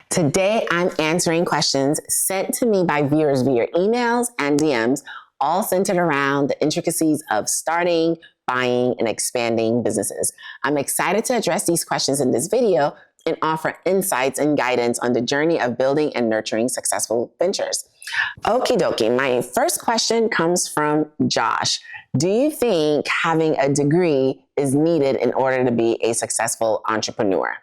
Today, I'm answering questions sent to me by viewers via emails and DMs, all centered around the intricacies of starting, buying, and expanding businesses. I'm excited to address these questions in this video and offer insights and guidance on the journey of building and nurturing successful ventures. Okie dokie, my first question comes from Josh. Do you think having a degree is needed in order to be a successful entrepreneur?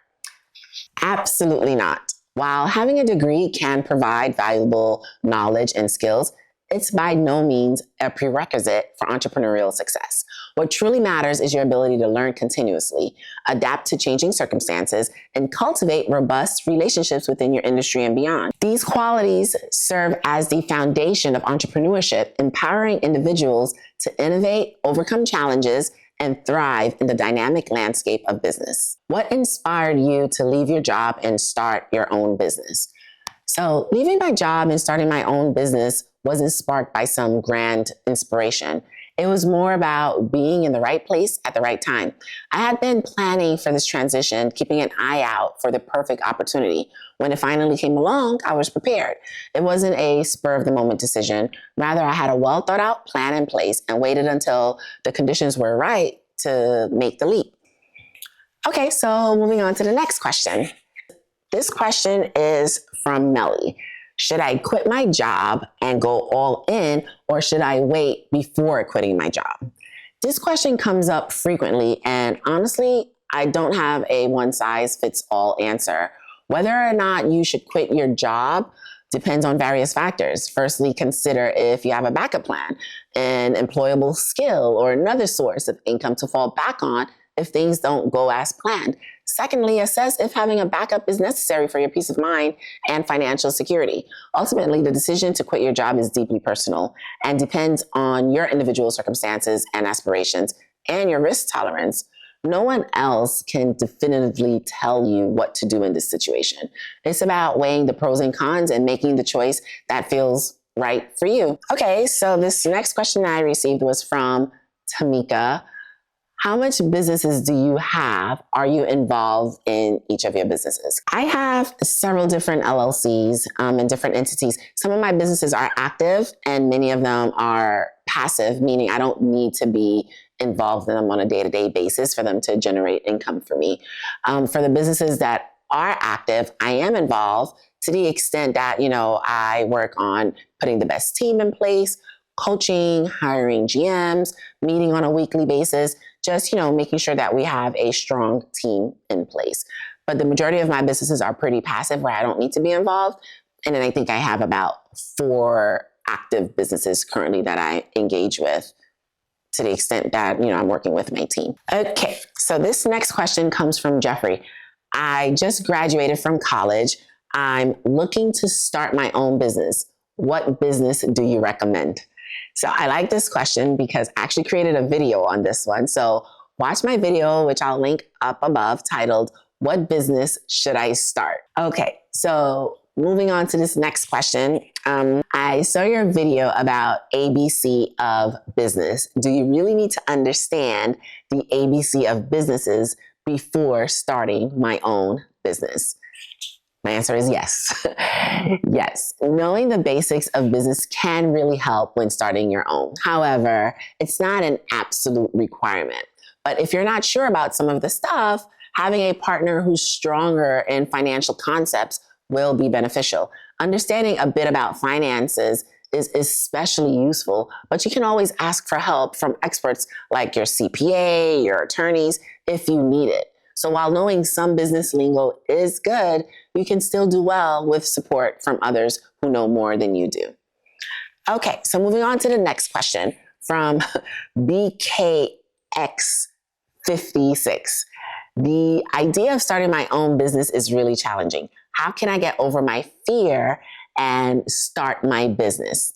Absolutely not. While having a degree can provide valuable knowledge and skills, it's by no means a prerequisite for entrepreneurial success. What truly matters is your ability to learn continuously, adapt to changing circumstances, and cultivate robust relationships within your industry and beyond. These qualities serve as the foundation of entrepreneurship, empowering individuals to innovate, overcome challenges, and thrive in the dynamic landscape of business. What inspired you to leave your job and start your own business? So, leaving my job and starting my own business wasn't sparked by some grand inspiration. It was more about being in the right place at the right time. I had been planning for this transition, keeping an eye out for the perfect opportunity. When it finally came along, I was prepared. It wasn't a spur of the moment decision. Rather, I had a well thought out plan in place and waited until the conditions were right to make the leap. Okay, so moving on to the next question. This question is from Melly. Should I quit my job and go all in, or should I wait before quitting my job? This question comes up frequently, and honestly, I don't have a one-size-fits-all answer. Whether or not you should quit your job depends on various factors. Firstly, consider if you have a backup plan, an employable skill, or another source of income to fall back on if things don't go as planned. Secondly, assess if having a backup is necessary for your peace of mind and financial security. Ultimately, the decision to quit your job is deeply personal and depends on your individual circumstances and aspirations and your risk tolerance. No one else can definitively tell you what to do in this situation. It's about weighing the pros and cons and making the choice that feels right for you. Okay, so this next question I received was from Tamika. How much businesses do you have? Are you involved in each of your businesses? I have several different LLCs and different entities. Some of my businesses are active and many of them are passive, meaning I don't need to be involved in them on a day-to-day basis for them to generate income for me. For the businesses that are active, I am involved to the extent that, I work on putting the best team in place, coaching, hiring GMs, meeting on a weekly basis, just, making sure that we have a strong team in place. But the majority of my businesses are pretty passive where I don't need to be involved. And then I think I have about 4 active businesses currently that I engage with to the extent that, I'm working with my team. Okay, so this next question comes from Jeffrey. I just graduated from college. I'm looking to start my own business. What business do you recommend? So I like this question because I actually created a video on this one. So watch my video, which I'll link up above, titled, What Business Should I Start? Okay, so moving on to this next question. I saw your video about ABC of business. Do you really need to understand the ABC of businesses before starting my own business? My answer is yes. Yes, knowing the basics of business can really help when starting your own. However, it's not an absolute requirement. But if you're not sure about some of the stuff, having a partner who's stronger in financial concepts will be beneficial. Understanding a bit about finances is especially useful, but you can always ask for help from experts like your CPA, your attorneys, if you need it. So while knowing some business lingo is good, you can still do well with support from others who know more than you do. Okay, so moving on to the next question from BKX56. The idea of starting my own business is really challenging. How can I get over my fear and start my business?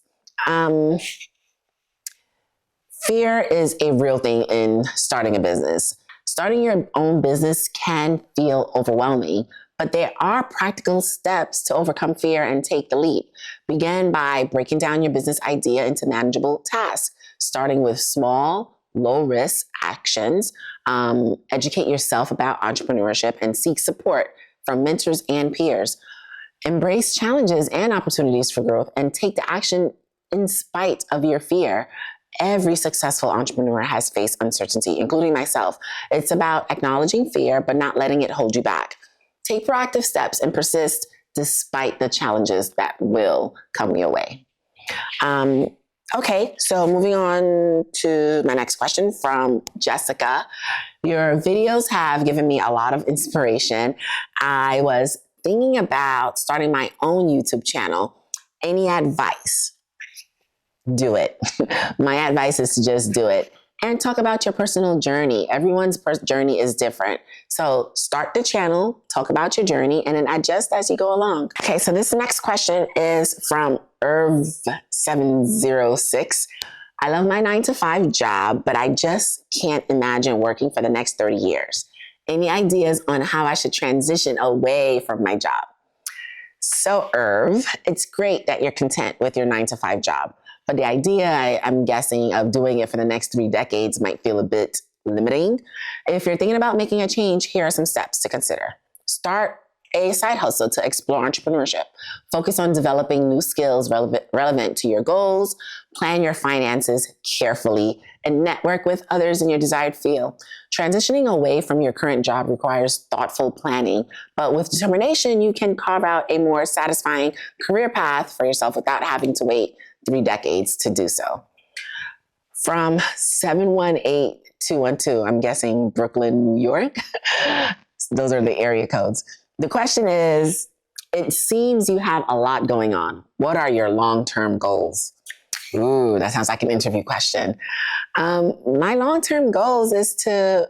Fear is a real thing in starting a business. Starting your own business can feel overwhelming, but there are practical steps to overcome fear and take the leap. Begin by breaking down your business idea into manageable tasks, starting with small, low-risk actions. Educate yourself about entrepreneurship and seek support from mentors and peers. Embrace challenges and opportunities for growth and take the action in spite of your fear. Every successful entrepreneur has faced uncertainty, including myself. It's about acknowledging fear, but not letting it hold you back. Take proactive steps and persist despite the challenges that will come your way. Okay, so moving on to my next question from Jessica. Your videos have given me a lot of inspiration. I was thinking about starting my own YouTube channel. Any advice? Do it. My advice is to just do it and talk about your personal journey. Everyone's journey is different. So start the channel, talk about your journey, and then adjust as you go along. Okay, so this next question is from Irv706. I love my 9-to-5 job, but I just can't imagine working for the next 30 years. Any ideas on how I should transition away from my job? So Irv, it's great that you're content with your 9-to-5 job. But the idea, I'm guessing, of doing it for the next 3 decades might feel a bit limiting. If you're thinking about making a change, here are some steps to consider. Start a side hustle to explore entrepreneurship. Focus on developing new skills relevant to your goals. Plan your finances carefully and network with others in your desired field. Transitioning away from your current job requires thoughtful planning, but with determination, you can carve out a more satisfying career path for yourself without having to wait 3 decades to do so. From 718212, I'm guessing Brooklyn, New York. Those are the area codes. The question is, it seems you have a lot going on. What are your long-term goals? Ooh, that sounds like an interview question. My long-term goals is to,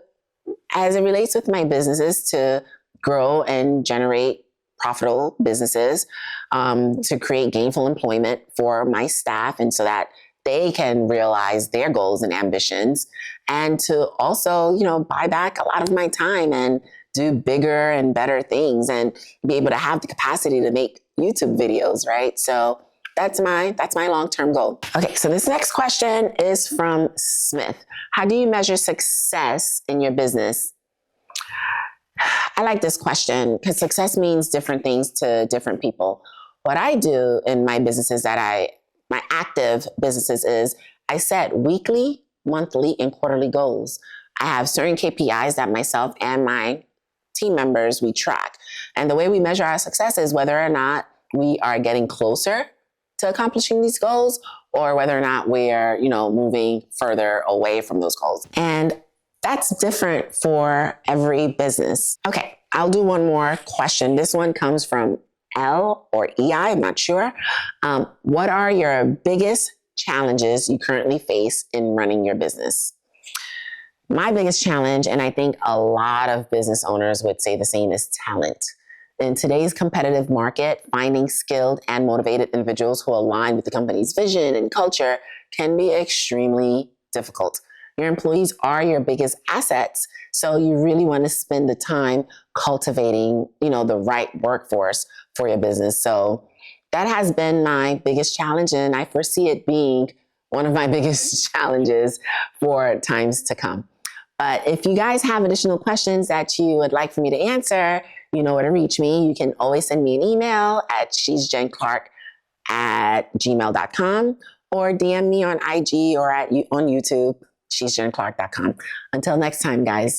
as it relates with my businesses, to grow and generate profitable businesses, to create gainful employment for my staff, and so that they can realize their goals and ambitions, and to also, buy back a lot of my time and do bigger and better things and be able to have the capacity to make YouTube videos, right? So that's my long-term goal. Okay, so this next question is from Smith. How do you measure success in your business? I like this question because success means different things to different people. What I do in my businesses my active businesses is I set weekly, monthly, and quarterly goals. I have certain KPIs that myself and my team members, we track. And the way we measure our success is whether or not we are getting closer to accomplishing these goals or whether or not we're, moving further away from those goals. And that's different for every business. Okay, I'll do one more question. This one comes from L or EI, I'm not sure. What are your biggest challenges you currently face in running your business? My biggest challenge, and I think a lot of business owners would say the same, is talent. In today's competitive market, finding skilled and motivated individuals who align with the company's vision and culture can be extremely difficult. Your employees are your biggest assets, so you really want to spend the time cultivating, the right workforce for your business. So that has been my biggest challenge, and I foresee it being one of my biggest challenges for times to come. But if you guys have additional questions that you would like for me to answer, you know where to reach me. You can always send me an email at shesjenclarke@gmail.com or DM me on IG or on YouTube, shesjenclarke.com. Until next time, guys.